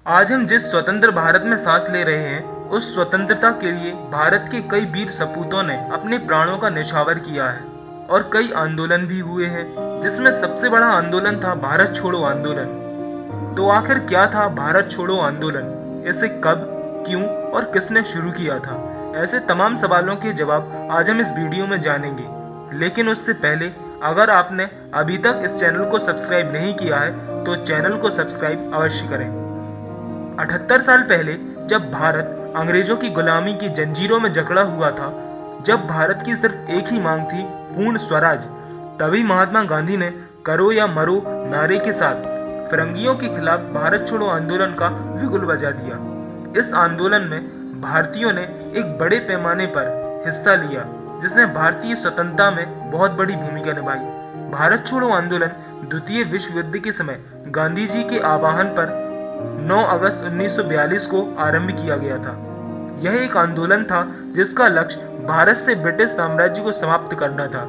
आज हम जिस स्वतंत्र भारत में सांस ले रहे हैं, उस स्वतंत्रता के लिए भारत के कई वीर सपूतों ने अपने प्राणों का न्यौछावर किया है और कई आंदोलन भी हुए हैं, जिसमें सबसे बड़ा आंदोलन था भारत छोड़ो आंदोलन। तो आखिर क्या था भारत छोड़ो आंदोलन? इसे कब, क्यों और किसने शुरू किया था? ऐसे तमाम सवालों के जवाब आज हम इस वीडियो में जानेंगे। लेकिन उससे पहले अगर आपने अभी तक इस चैनल को सब्सक्राइब नहीं किया है तो चैनल को सब्सक्राइब अवश्य करें। 78 साल पहले जब भारत अंग्रेजों की गुलामी की जंजीरों में जकड़ा हुआ था, जब भारत की सिर्फ एक ही मांग थी, पूर्ण स्वराज, तभी महात्मा गांधी ने करो या मरो नारे के साथ फिरंगियों के खिलाफ भारत छोड़ो आंदोलन का बिगुल बजा दिया। इस आंदोलन में भारतीयों ने एक बड़े पैमाने पर हिस्सा लिया, जिसने भारतीय स्वतंत्रता में बहुत बड़ी भूमिका निभाई। भारत छोड़ो आंदोलन द्वितीय विश्व युद्ध के समय गांधी जी के आह्वान पर 9 अगस्त 1942 को आरंभ किया गया था। यह एक आंदोलन था जिसका लक्ष्य भारत से ब्रिटिश साम्राज्य को समाप्त करना था।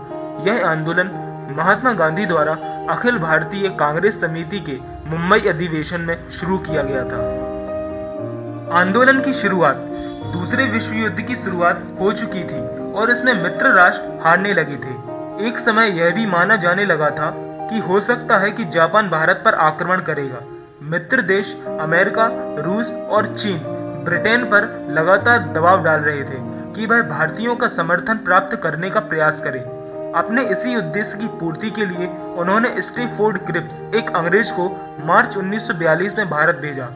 यह आंदोलन महात्मा गांधी द्वारा अखिल भारतीय कांग्रेस समिति के मुंबई अधिवेशन में शुरू किया गया था। आंदोलन की शुरुआत दूसरे विश्व युद्ध की शुरुआत हो चुकी थी और इसमें मित्र राष्ट्र हारने लगे थे। एक समय यह भी माना जाने लगा था कि हो सकता है कि जापान भारत पर आक्रमण करेगा। मित्र देश अमेरिका, रूस और चीन ब्रिटेन पर लगातार दबाव डाल रहे थे कि वह भारतीयों का समर्थन प्राप्त करने का प्रयास करे। अपने इसी उद्देश्य की पूर्ति के लिए उन्होंने स्टैफोर्ड क्रिप्स, एक अंग्रेज को मार्च 1942 में भारत भेजा।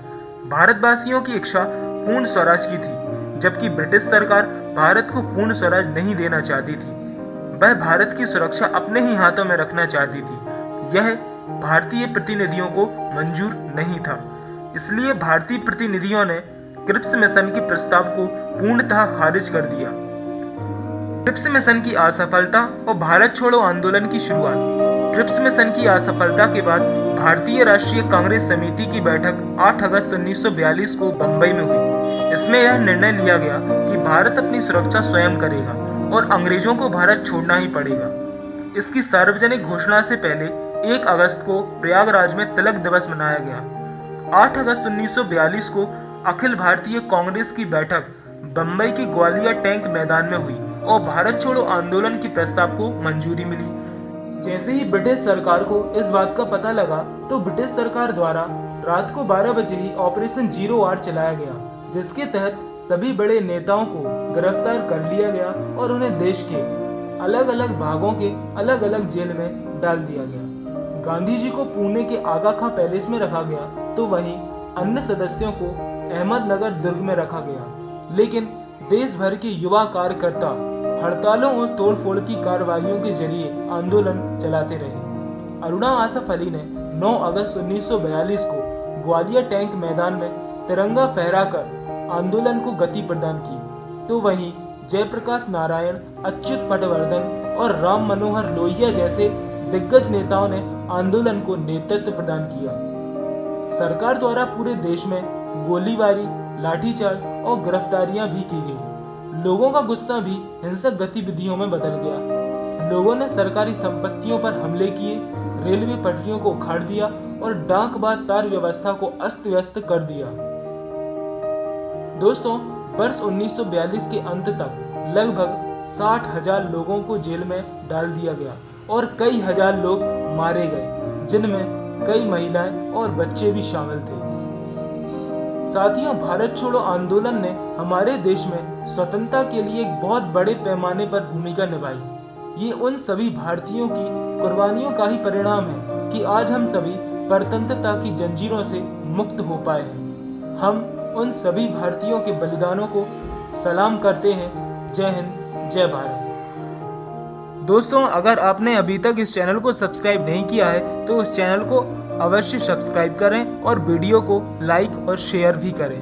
भारतवासियों की इच्छा पूर्ण स्वराज की थी, जबकि ब्रिटिश सरकार भारत को पूर्ण स्वराज नहीं देना चाहती थी। वह भारत की सुरक्षा अपने ही हाथों में रखना चाहती थी। यह भारतीय प्रतिनिधियों को मंजूर नहीं था। इसलिए भारतीय प्रतिनिधियों ने क्रिप्स मिशन के प्रस्ताव को पूर्णतः खारिज कर दिया। क्रिप्स मिशन की असफलता और भारत छोड़ो आंदोलन की शुरुआत। क्रिप्स मिशन की असफलता के बाद भारतीय राष्ट्रीय कांग्रेस समिति की बैठक 8 अगस्त 1942 को बंबई में हुई। इसमें यह निर्णय लिया गया कि भारत अपनी सुरक्षा स्वयं करेगा और अंग्रेजों को भारत छोड़ना ही पड़ेगा। इसकी सार्वजनिक घोषणा से पहले 1 अगस्त को प्रयागराज में तिलक दिवस मनाया गया। 8 अगस्त 1942 को अखिल भारतीय कांग्रेस की बैठक बंबई के ग्वालियर टैंक मैदान में हुई और भारत छोड़ो आंदोलन के प्रस्ताव को मंजूरी मिली। जैसे ही ब्रिटिश सरकार को इस बात का पता लगा तो ब्रिटिश सरकार द्वारा रात को 12 बजे ही ऑपरेशन जीरो आर चलाया गया, जिसके तहत सभी बड़े नेताओं को गिरफ्तार कर लिया गया और उन्हें देश के अलग अलग भागों के अलग अलग जेल में डाल दिया गया। गांधी जी को पुणे के आगा खां पैलेस में रखा गया, तो वहीं अन्य सदस्यों को अहमदनगर दुर्ग में रखा गया। लेकिन देश भर के युवा कार्यकर्ता हड़तालों और तोड़फोड़ की कार्रवाइयों के जरिए आंदोलन चलाते रहे। अरुणा आसफ अली ने 9 अगस्त 1942 को ग्वालियर टैंक मैदान में तिरंगा फहराकर आंदोलन को गति प्रदान की, तो वहीं जयप्रकाश नारायण, अच्युत पटवर्धन और राम मनोहर लोहिया जैसे दिग्गज नेताओं ने आंदोलन को नेतृत्व प्रदान किया। सरकार द्वारा पूरे देश में गोलीबारी, लाठीचार्ज और गिरफ्तारियां भी की गई। लोगों का गुस्सा भी हिंसक गतिविधियों में बदल गया। लोगों ने सरकारी संपत्तियों पर हमले किए, रेलवे पटरियों को उखाड़ दिया और डाक बात तार व्यवस्था को अस्त व्यस्त कर दिया। दोस्तों, वर्ष 1942 के अंत तक लगभग 60,000 लोगों को जेल में डाल दिया गया और कई हजार लोग मारे गए, जिनमें कई महिलाएं और बच्चे भी शामिल थे। साथियों, भारत छोड़ो आंदोलन ने हमारे देश में स्वतंत्रता के लिए एक बहुत बड़े पैमाने पर भूमिका निभाई। ये उन सभी भारतीयों की कुर्बानियों का ही परिणाम है कि आज हम सभी परतंत्रता की जंजीरों से मुक्त हो पाए हैं। हम उन सभी भारतीयों के बलिदानों को सलाम करते हैं। जय हिंद, जय भारत। दोस्तों, अगर आपने अभी तक इस चैनल को सब्सक्राइब नहीं किया है तो उस चैनल को अवश्य सब्सक्राइब करें और वीडियो को लाइक और शेयर भी करें।